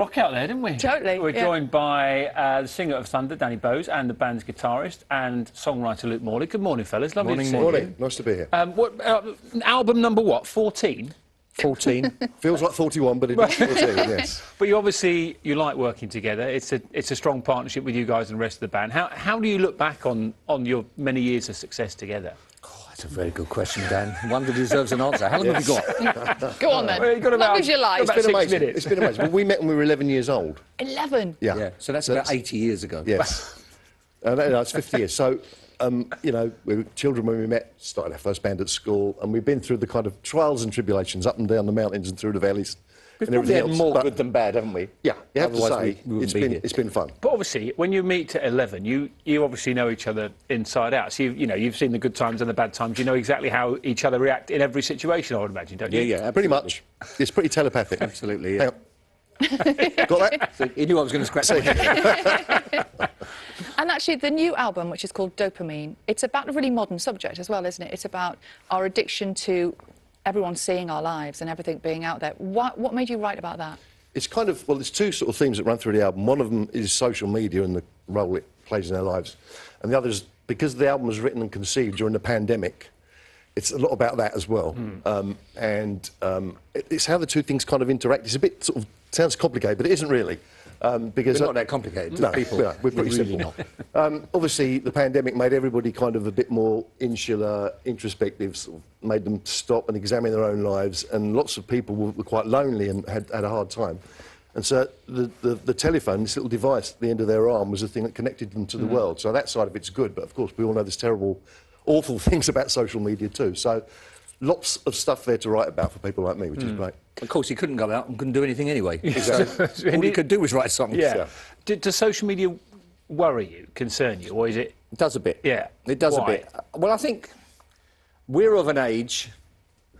Rock out there, didn't we? Totally. We're joined by the singer of Thunder, Danny Bowes, and the band's guitarist and songwriter Luke Morley. Good morning, fellas. Lovely to see you. Morning. Nice to be here. Album number what? 14? 14. Feels like 41, but it is 14, yes. But you like working together. It's a strong partnership with you guys and the rest of the band. How do you look back on your many years of success together? That's a very good question, Dan. One that deserves an answer. How long have you got? Go on then. Well, you've got about, long as you like. about It's been 6 amazing. minutes. It's been amazing. Well, we met when we were 11 years old. 11? Yeah. So that's about 80 years ago. Yes. No, it's 50 years. So, you know, we were children when we met, started our first band at school, and we've been through the kind of trials and tribulations, up and down the mountains and through the valleys. We've and probably everything had else. more good than bad, haven't we? Yeah, you have to Otherwise say, we wouldn't it's been fun. But obviously, when you meet at 11, you obviously know each other inside out. So you've seen the good times and the bad times. You know exactly how each other react in every situation, I would imagine, don't you? Yeah, absolutely. Pretty much. It's pretty telepathic. Absolutely, yeah. Got that? So you knew I was going to scratch my head. And actually, the new album, which is called Dopamine, it's about a really modern subject as well, isn't it? It's about our addiction to everyone seeing our lives and everything being out there. What made you write about that? It's kind of, well, there's two sort of themes that run through the album. One of them is social media and the role it plays in our lives. And the other is, because the album was written and conceived during the pandemic, it's a lot about that as well. It's how the two things kind of interact. It's a bit sort of, sounds complicated, but it isn't really. Because We're not that complicated. No, people. no, we're pretty really simple. not. Obviously, the pandemic made everybody kind of a bit more insular, introspective, sort of made them stop and examine their own lives, and lots of people were quite lonely and had a hard time. And so the telephone, this little device at the end of their arm, was the thing that connected them to the world. So that side of it's good, but of course we all know there's terrible, awful things about social media too. So lots of stuff there to write about for people like me, which is great. Of course, he couldn't go out and couldn't do anything anyway. Exactly. All he could do was write songs. Yeah. Does social media worry you, concern you, or is it... It does a bit. Yeah. It does Why? a bit. Well, I think we're of an age,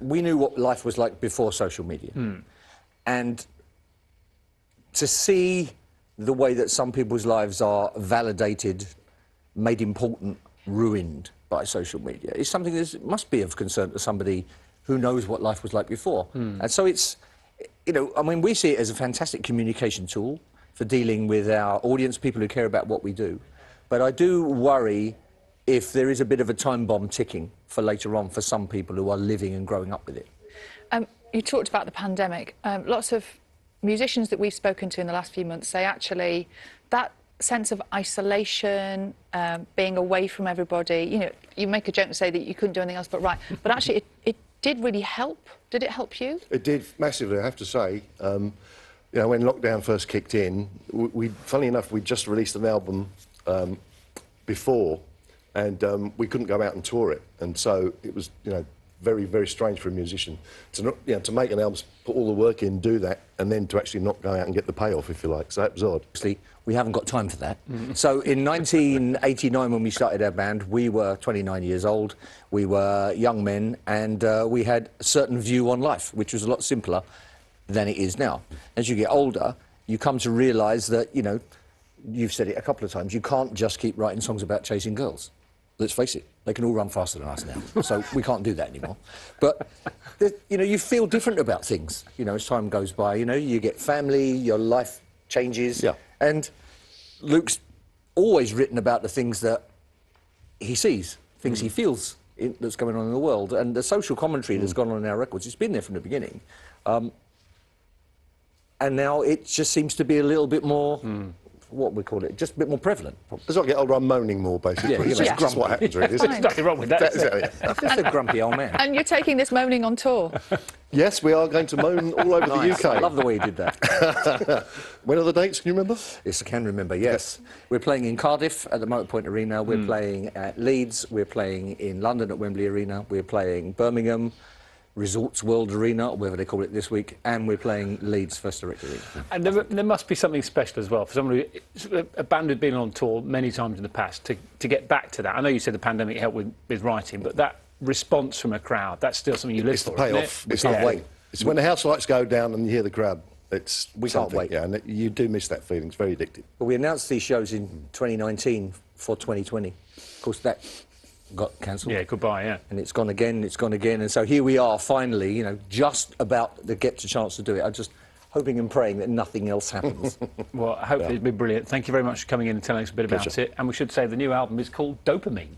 we knew what life was like before social media. And to see the way that some people's lives are validated, made important, ruined by social media is something that must be of concern to somebody who knows what life was like before. And so it's, you know, I mean, we see it as a fantastic communication tool for dealing with our audience, people who care about what we do. But I do worry if there is a bit of a time bomb ticking for later on for some people who are living and growing up with it. You talked about the pandemic. Lots of musicians that we've spoken to in the last few months say actually that sense of isolation, being away from everybody, you know, you make a joke and say that you couldn't do anything else but write, but actually it did really help. Did it help you? It did massively, I have to say. You know, when lockdown first kicked in, funnily enough, we'd just released an album before, and we couldn't go out and tour it, and so it was, you know, very, very strange for a musician to not, you know, to make an album, put all the work in, do that, and then to actually not go out and get the payoff, if you like. So that was odd. Obviously, we haven't got time for that. So in 1989, when we started our band, we were 29 years old, we were young men, and we had a certain view on life, which was a lot simpler than it is now. As you get older, you come to realise that, you know, you've said it a couple of times, you can't just keep writing songs about chasing girls. Let's face it, they can all run faster than us now, so we can't do that anymore. But, you know, you feel different about things, you know, as time goes by. You know, you get family, your life changes. Yeah. And Luke's always written about the things that he sees, things he feels that's going on in the world. And the social commentary that's gone on in our records, it's been there from the beginning. And now it just seems to be a little bit more... what we call it, just a bit more prevalent. As I get older, I'm moaning more, basically. Yeah, you know, That's what happens, really. There's nothing wrong with that. That's it. It's just a grumpy old man. And you're taking this moaning on tour. Yes, we are going to moan all over Nice. the UK. I love the way you did that. When are the dates, can you remember? Yes, I can remember, yes. We're playing in Cardiff at the Motor Point Arena, we're playing at Leeds, we're playing in London at Wembley Arena, we're playing Birmingham, Resorts World Arena, or whatever they call it this week, and we're playing Leeds First Direct Arena. And there must be something special as well for someone who, a band who'd been on tour many times in the past, to get back to that. I know you said the pandemic helped with writing, but that response from a crowd, that's still something you live It's the for, isn't payoff. it? We can't wait. It's when the house lights go down and you hear the crowd. It's We something, can't wait. Yeah, and you do miss that feeling. It's very addictive. But we announced these shows in 2019 for 2020. Of course, that got cancelled. Yeah, goodbye, yeah. And it's gone again, and so here we are, finally, you know, just about to get the chance to do it. I just hoping and praying that nothing else happens. Well, hopefully it's been brilliant. Thank you very much for coming in and telling us a bit about it. And we should say the new album is called Dopamine.